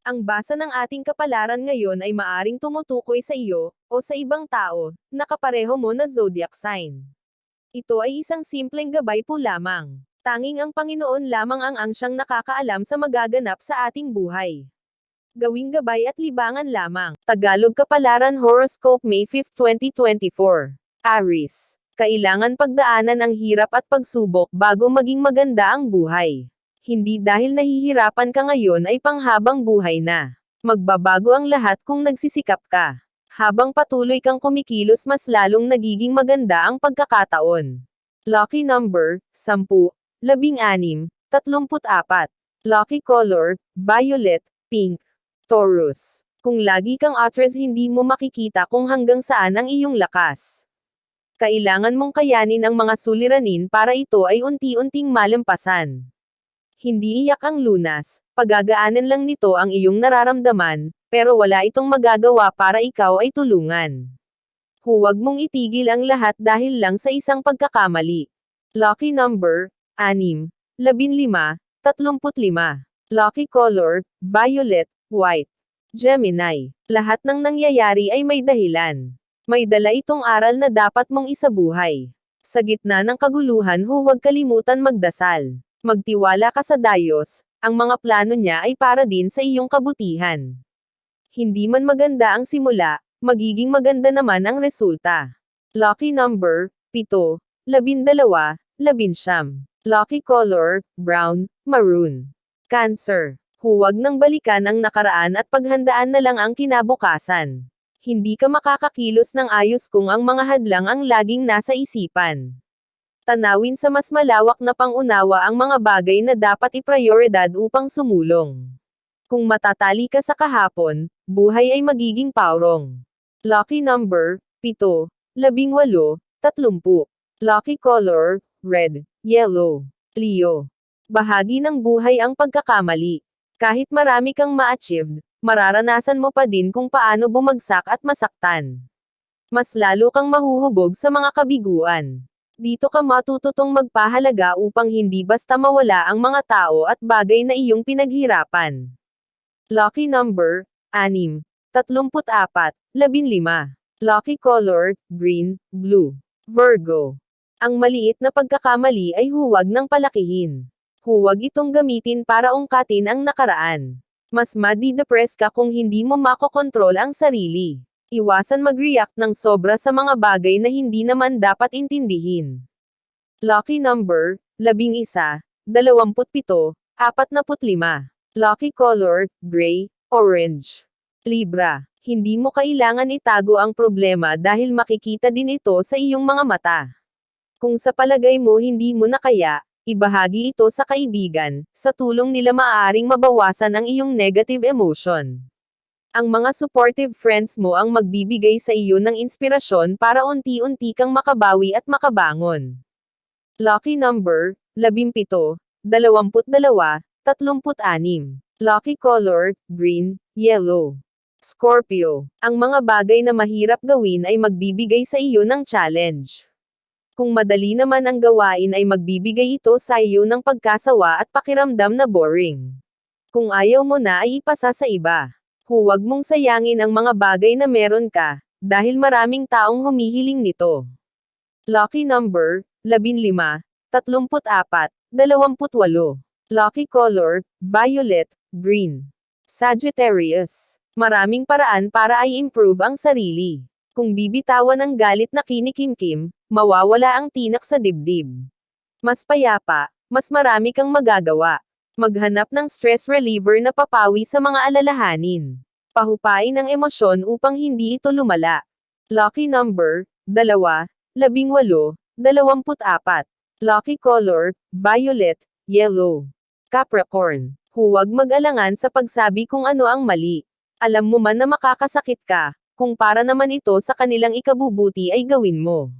Ang basa ng ating kapalaran ngayon ay maaring tumutukoy sa iyo, o sa ibang tao, na kapareho mo na zodiac sign. Ito ay isang simpleng gabay po lamang. Tanging ang Panginoon lamang ang siyang nakakaalam sa magaganap sa ating buhay. Gawing gabay at libangan lamang. Tagalog Kapalaran Horoscope May 5, 2024. Aries. Kailangan pagdaanan ang hirap at pagsubok bago maging maganda ang buhay. Hindi dahil nahihirapan ka ngayon ay panghabang buhay na. Magbabago ang lahat kung nagsisikap ka. Habang patuloy kang kumikilos mas lalong nagiging maganda ang pagkakataon. Lucky number, 10, 16, 34. Lucky color, violet, pink. Taurus. Kung lagi kang actress hindi mo makikita kung hanggang saan ang iyong lakas. Kailangan mong kayanin ang mga suliranin para ito ay unti-unting malampasan. Hindi iyak ang lunas, pagagaanan lang nito ang iyong nararamdaman, pero wala itong magagawa para ikaw ay tulungan. Huwag mong itigil ang lahat dahil lang sa isang pagkakamali. Lucky number, 6, 15, 35. Lucky color, violet, white. Gemini. Lahat ng nangyayari ay may dahilan. May dala itong aral na dapat mong isabuhay. Sa gitna ng kaguluhan huwag kalimutan magdasal. Magtiwala ka sa Diyos, ang mga plano niya ay para din sa iyong kabutihan. Hindi man maganda ang simula, magiging maganda naman ang resulta. Lucky number, 7, 12, 19. Lucky color, brown, maroon. Cancer. Huwag nang balikan ang nakaraan at paghandaan na lang ang kinabukasan. Hindi ka makakakilos ng ayos kung ang mga hadlang ang laging nasa isipan. Tanawin sa mas malawak na pangunawa ang mga bagay na dapat iprioridad upang sumulong. Kung matatali ka sa kahapon, buhay ay magiging paurong. Lucky number, 7, 18, 30. Lucky color, red, yellow. Leo. Bahagi ng buhay ang pagkakamali. Kahit marami kang ma-achieved, mararanasan mo pa din kung paano bumagsak at masaktan. Mas lalo kang mahuhubog sa mga kabiguan. Dito ka matututong magpahalaga upang hindi basta mawala ang mga tao at bagay na iyong pinaghirapan. Lucky number, 6, 34, 15. Lucky color, green, blue. Virgo. Ang maliit na pagkakamali ay huwag nang palakihin. Huwag itong gamitin para ungkatin ang nakaraan. Mas madi-depress ka kung hindi mo makokontrol ang sarili. Iwasan mag-react ng sobra sa mga bagay na hindi naman dapat intindihin. Lucky number, 11, 27, 45. Lucky color, gray, orange. Libra. Hindi mo kailangan itago ang problema dahil makikita din ito sa iyong mga mata. Kung sa palagay mo hindi mo na kaya, ibahagi ito sa kaibigan, sa tulong nila maaaring mabawasan ang iyong negative emotion. Ang mga supportive friends mo ang magbibigay sa iyo ng inspirasyon para unti-unti kang makabawi at makabangon. Lucky number, 17, 22, 36. Lucky color, green, yellow. Scorpio. Ang mga bagay na mahirap gawin ay magbibigay sa iyo ng challenge. Kung madali naman ang gawain ay magbibigay ito sa iyo ng pagkasawa at pakiramdam na boring. Kung ayaw mo na ay ipasa sa iba. Huwag mong sayangin ang mga bagay na meron ka, dahil maraming taong humihiling nito. Lucky number, 15, 34, 28. Lucky color, violet, green. Sagittarius. Maraming paraan para i-improve ang sarili. Kung bibitawan ang galit na kinikimkim, mawawala ang tinak sa dibdib. Mas payapa, mas marami kang magagawa. Maghanap ng stress reliever na papawi sa mga alalahanin. Pahupain ang emosyon upang hindi ito lumala. Lucky number, 2, 18, 24. Lucky color, violet, yellow. Capricorn. Huwag mag-alangan sa pagsabi kung ano ang mali. Alam mo man na makakasakit ka, kung para naman ito sa kanilang ikabubuti ay gawin mo.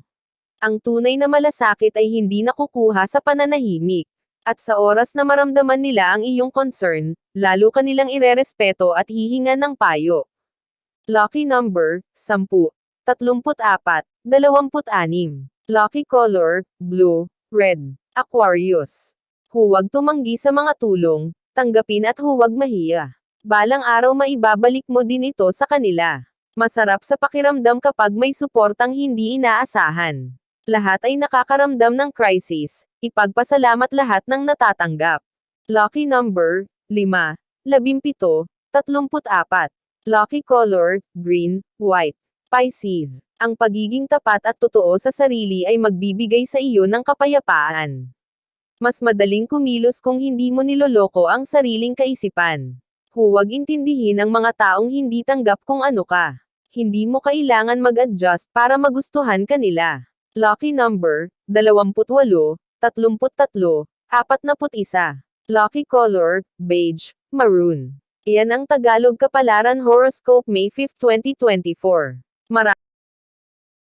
Ang tunay na malasakit ay hindi nakukuha sa pananahimik. At sa oras na maramdaman nila ang iyong concern, lalo kanilang irerespeto at hihingan ng payo. Lucky number, 10, 34, 26. Lucky color, blue, red. Aquarius. Huwag tumanggi sa mga tulong, tanggapin at huwag mahiya. Balang araw maibabalik mo din ito sa kanila. Masarap sa pakiramdam kapag may suportang hindi inaasahan. Lahat ay nakakaramdam ng crisis, ipagpasalamat lahat ng natatanggap. Lucky number, 5, 17, 34. Lucky color, green, white. Pisces. Ang pagiging tapat at totoo sa sarili ay magbibigay sa iyo ng kapayapaan. Mas madaling kumilos kung hindi mo niloloko ang sariling kaisipan. Huwag intindihin ang mga taong hindi tanggap kung ano ka. Hindi mo kailangan mag-adjust para magustuhan ka nila. Lucky number, 28, 33, 41. Lucky color, beige, maroon. Iyan ang Tagalog Kapalaran Horoscope May 5, 2024.